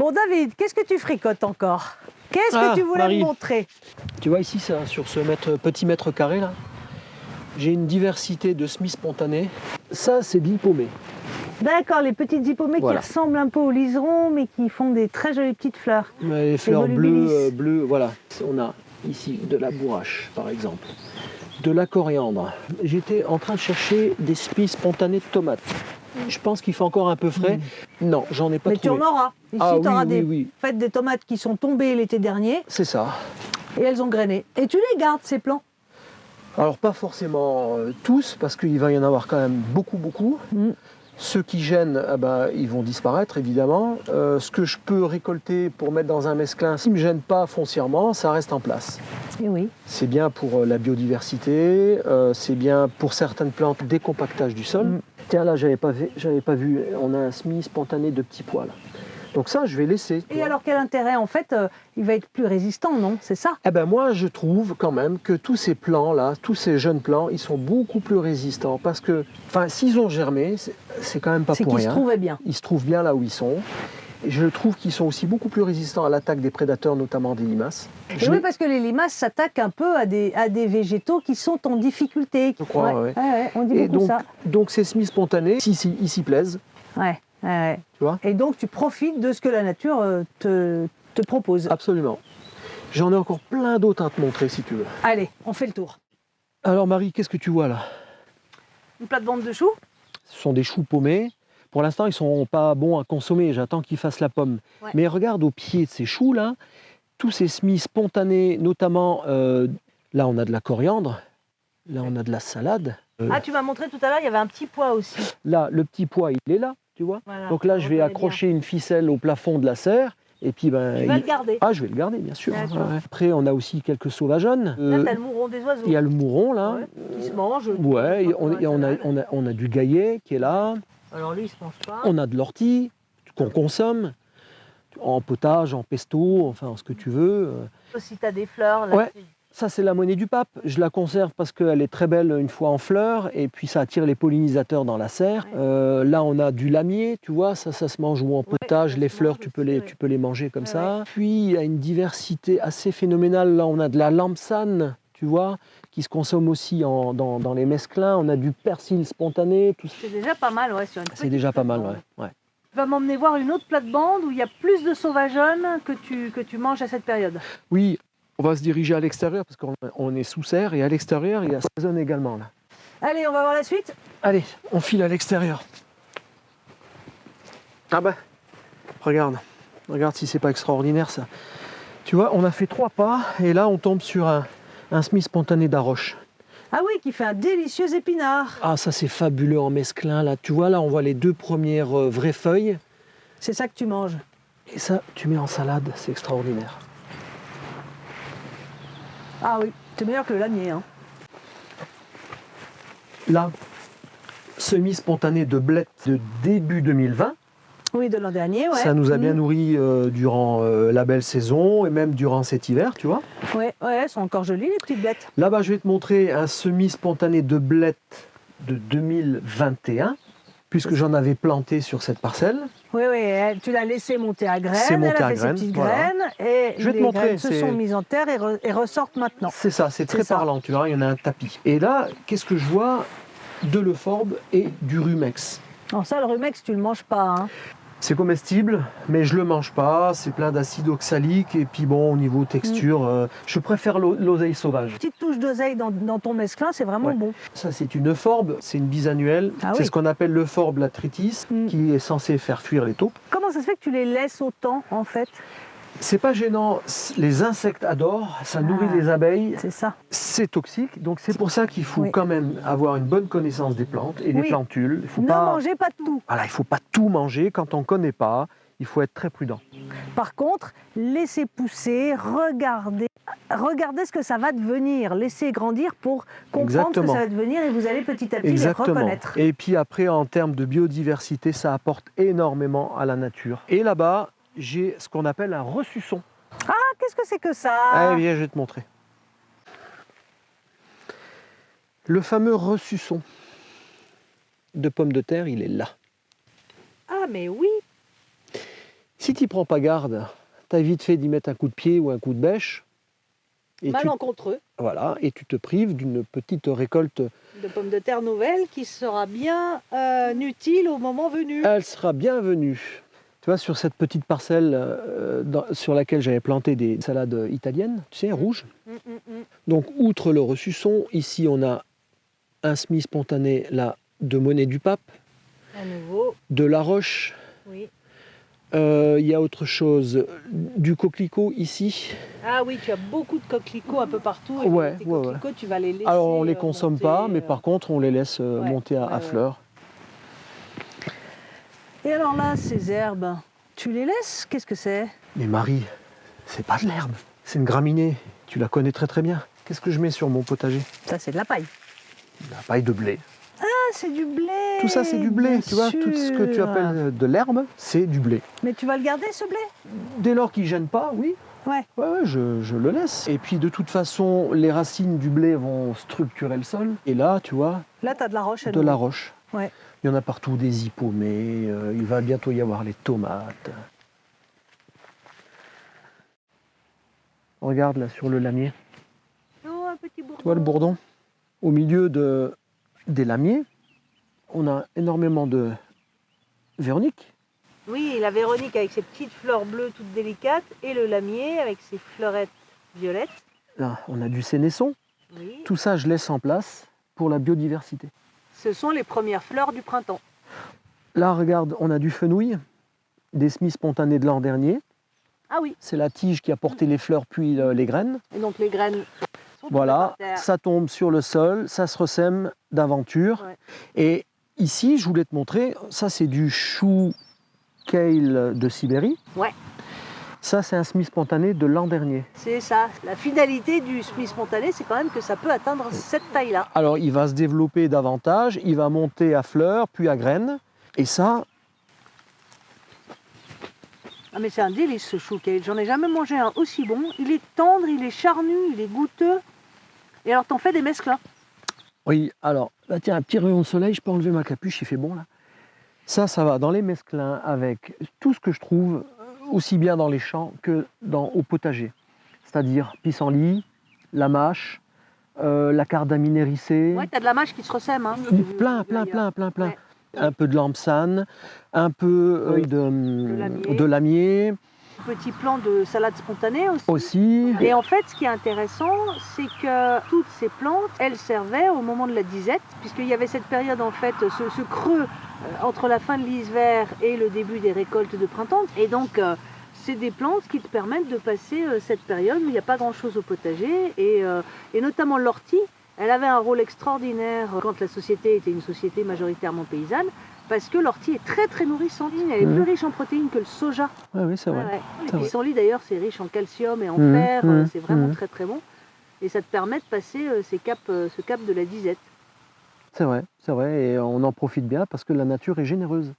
Bon David, qu'est-ce que tu fricotes encore? Qu'est-ce que tu voulais Marie, me montrer? tu vois ici, ça, sur ce petit mètre carré là, j'ai une diversité de semis spontanés. Ça, c'est de l'hypomée. D'accord, les petites hypomées Voilà. qui ressemblent un peu aux liserons, mais qui font des très jolies petites fleurs. Les fleurs volubilis. bleues, voilà. On a ici de la bourrache, par exemple, de la coriandre. J'étais en train de chercher des semis spontanés de tomates. Je pense qu'il fait encore un peu frais. Non, j'en ai pas Mais trouvé. tu en auras. Ici, Ah tu auras oui, oui. en fait, des tomates qui sont tombées l'été dernier C'est ça. et elles ont grainé. Et tu les gardes, ces plants? Alors pas forcément tous, parce qu'il va y en avoir quand même beaucoup. Ceux qui gênent, ils vont disparaître évidemment. Ce que je peux récolter pour mettre dans un mesclin, s'ils ne me gênent pas foncièrement, ça reste en place. Et oui. C'est bien pour la biodiversité, c'est bien pour certaines plantes, décompactage du sol. Tiens là, j'avais pas vu, on a un semis spontané de petits pois là. Donc ça, je vais laisser. Et alors quel intérêt? En fait, il va être plus résistant, non? C'est ça? Eh ben moi, je trouve quand même que tous ces plants-là, tous ces jeunes plants, ils sont beaucoup plus résistants parce que, enfin, s'ils ont germé, c'est quand même pas pour rien. C'est qu'ils se trouvaient bien. Ils se trouvent bien là où ils sont. Et je trouve qu'ils sont aussi beaucoup plus résistants à l'attaque des prédateurs, notamment des limaces. Et oui, parce que les limaces s'attaquent un peu à des végétaux qui sont en difficulté. Je crois, ouais. Ouais, on dit Et beaucoup ça. donc ces semis spontanés, ils s'y plaisent. Ouais. Tu vois? Et donc tu profites de ce que la nature te propose. Absolument. J'en ai encore plein d'autres à te montrer si tu veux. Allez, on fait le tour. Alors Marie, qu'est-ce que tu vois là? Une plate-bande de choux. Ce sont des choux paumés. Pour l'instant, ils ne sont pas bons à consommer. J'attends qu'ils fassent la pomme. Ouais. Mais regarde au pied de ces choux là, tous ces semis spontanés, notamment là on a de la coriandre, là on a de la salade. Ah, tu m'as montré tout à l'heure, il y avait un petit pois aussi. Là, le petit pois, il est là, tu vois. Voilà, Donc là, je vais bien. accrocher une ficelle au plafond de la serre. Et puis, Tu vas le garder. Ah, je vais le garder, bien sûr. D'accord. Ouais. Après, on a aussi quelques sauvageonnes. Là, t'as le mouron des oiseaux. Il y a le mouron, là. Ouais, qui se mange. Ouais, et on a du gaillet qui est là. Alors lui, il se mange pas. On a de l'ortie qu'on consomme en potage, en pesto, enfin, ce que tu veux. Si t'as des fleurs, là. Ouais. Ça, c'est la monnaie du pape. Je la conserve parce qu'elle est très belle une fois en fleurs et puis ça attire les pollinisateurs dans la serre. Ouais. Là, on a du lamier, tu vois, ça se mange ou en potage. Les fleurs, tu peux les manger comme ça. Ouais. Puis, il y a une diversité assez phénoménale. Là, on a de la lampsane, tu vois, qui se consomme aussi dans les mesclins. On a du persil spontané. C'est déjà pas mal, ouais. C'est déjà pas mal, ouais. Tu vas m'emmener voir une autre plate-bande où il y a plus de sauvageonnes que tu manges à cette période. Oui. On va se diriger à l'extérieur parce qu'on est sous serre et à l'extérieur, il y a cette zone également là. Allez, on va voir la suite. Allez, on file à l'extérieur. Ah bah, regarde si c'est pas extraordinaire ça. Tu vois, on a fait 3 pas et là on tombe sur un semis spontané d'arroche. Ah oui, qui fait un délicieux épinard. Ah ça c'est fabuleux en mesclin là. Tu vois là, on voit les 2 premières vraies feuilles. C'est ça que tu manges. Et ça, tu mets en salade, c'est extraordinaire. Ah oui, c'est meilleur que le lamier. Hein. Là, semis spontané de blettes de début 2020. Oui, de l'an dernier, ouais. Ça nous a bien nourris durant la belle saison et même durant cet hiver, tu vois. Ouais, elles sont encore jolies les petites blettes. Là-bas, je vais te montrer un semis spontané de blettes de 2021, puisque j'en avais planté sur cette parcelle. Oui, tu l'as laissé monter à graines, c'est monté elle a à fait graines, ses petites voilà. graines, et je vais te les montrer, graines se sont mises en terre et ressortent maintenant. C'est ça, c'est très parlant, tu vois, il y en a un tapis. Et là, qu'est-ce que je vois? De l'euphorbe et du rumex. Alors ça, le rumex, tu le manges pas, hein. C'est comestible, mais je le mange pas, c'est plein d'acide oxalique, et puis bon, au niveau texture, je préfère l'oseille sauvage. Petite touche d'oseille dans ton mesclin, c'est vraiment bon. Ça, c'est une euphorbe, c'est une bisannuelle, c'est ce qu'on appelle l'euphorbe latritis, qui est censée faire fuir les taupes. Comment ça se fait que tu les laisses autant, en fait? C'est pas gênant, les insectes adorent, ça nourrit les abeilles. C'est ça. C'est toxique, donc c'est pour ça qu'il faut quand même avoir une bonne connaissance des plantes et des plantules. Il faut mangez pas tout. Voilà, il ne faut pas tout manger quand on ne connaît pas, il faut être très prudent. Par contre, laissez pousser, regardez ce que ça va devenir, laissez grandir pour comprendre ce que ça va devenir et vous allez petit à petit les reconnaître. Et puis après, en termes de biodiversité, ça apporte énormément à la nature. Et là-bas, j'ai ce qu'on appelle un ressusson. Ah, qu'est-ce que c'est que ça? Allez, viens, je vais te montrer. Le fameux ressusson de pommes de terre, il est là. Ah, mais oui. Si tu n'y prends pas garde, tu as vite fait d'y mettre un coup de pied ou un coup de bêche. Et Malencontreux. Voilà, et tu te prives d'une petite récolte de pommes de terre nouvelles qui sera bien utile au moment venu. Elle sera bienvenue. Tu vois, sur cette petite parcelle sur laquelle j'avais planté des salades italiennes, tu sais, rouges. Donc, outre le ressusson, ici on a un semis spontané là, de Monnaie du Pape, à nouveau, de la roche. Oui. Il y a autre chose, du coquelicot ici. Ah oui, tu as beaucoup de coquelicots un peu partout. Et Ouais, tes coquelicots, tu vas les laisser. Alors on les consomme monter, pas, mais par contre on les laisse monter à fleur. Et alors là, ces herbes, tu les laisses? Qu'est-ce que c'est? Mais Marie, c'est pas de l'herbe, c'est une graminée. Tu la connais très très bien. Qu'est-ce que je mets sur mon potager? Ça, c'est de la paille. La paille de blé. Ah, c'est du blé! Tout ça, c'est du blé. Bien Tu vois, sûr. tout ce que tu appelles de l'herbe, c'est du blé. Mais tu vas le garder, ce blé? Dès lors qu'il ne gêne pas, oui. Ouais. Ouais, je le laisse. Et puis de toute façon, les racines du blé vont structurer le sol. Et là, tu vois. Là, tu as de la roche. De la roche. Ouais. Il y en a partout, des hippomées. Il va bientôt y avoir les tomates. Regarde là sur le lamier. Oh, un petit bourdon. Tu vois le bourdon? Au milieu des lamiers, on a énormément de Véronique. Oui, la Véronique avec ses petites fleurs bleues toutes délicates et le lamier avec ses fleurettes violettes. Là, on a du sénesson. Oui. Tout ça, je laisse en place pour la biodiversité. Ce sont les premières fleurs du printemps. Là, regarde, on a du fenouil, des semis spontanés de l'an dernier. Ah oui. C'est la tige qui a porté les fleurs puis les graines. Et donc les graines sont voilà, ça tombe sur le sol, ça se ressème d'aventure. Ouais. Et ici, je voulais te montrer, ça c'est du chou kale de Sibérie. Ouais. Ça, c'est un semis spontané de l'an dernier. C'est ça. La finalité du semis spontané, c'est quand même que ça peut atteindre cette taille-là. Alors, il va se développer davantage, il va monter à fleurs, puis à graines. Et ça... Ah mais c'est un délice ce chou kale. J'en ai jamais mangé un aussi bon. Il est tendre, il est charnu, il est goûteux. Et alors, t'en fais des mesclins. Oui, alors, là, tiens, un petit rayon de soleil, je peux enlever ma capuche, il fait bon là. Ça va dans les mesclins avec tout ce que je trouve, aussi bien dans les champs que au potager. C'est-à-dire pissenlit, la mâche, la cardamine hérissée. Ouais, t'as de la mâche qui se ressème. Hein, plein. Ouais. Un peu de lampsane, un peu de lamier. Petit plant de salade spontanée aussi. Et en fait, ce qui est intéressant, c'est que toutes ces plantes, elles servaient au moment de la disette, puisqu'il y avait cette période, en fait, ce creux entre la fin de l'hiver et le début des récoltes de printemps. Et donc, c'est des plantes qui te permettent de passer cette période où il n'y a pas grand-chose au potager, et notamment l'ortie. Elle avait un rôle extraordinaire quand la société était une société majoritairement paysanne, parce que l'ortie est très très nourrissante. Elle est plus riche en protéines que le soja. Oui, c'est vrai. Ouais. Les pissenlits d'ailleurs, c'est riche en calcium et en fer, c'est vraiment très très bon. Et ça te permet de passer ce cap de la disette. C'est vrai, et on en profite bien parce que la nature est généreuse.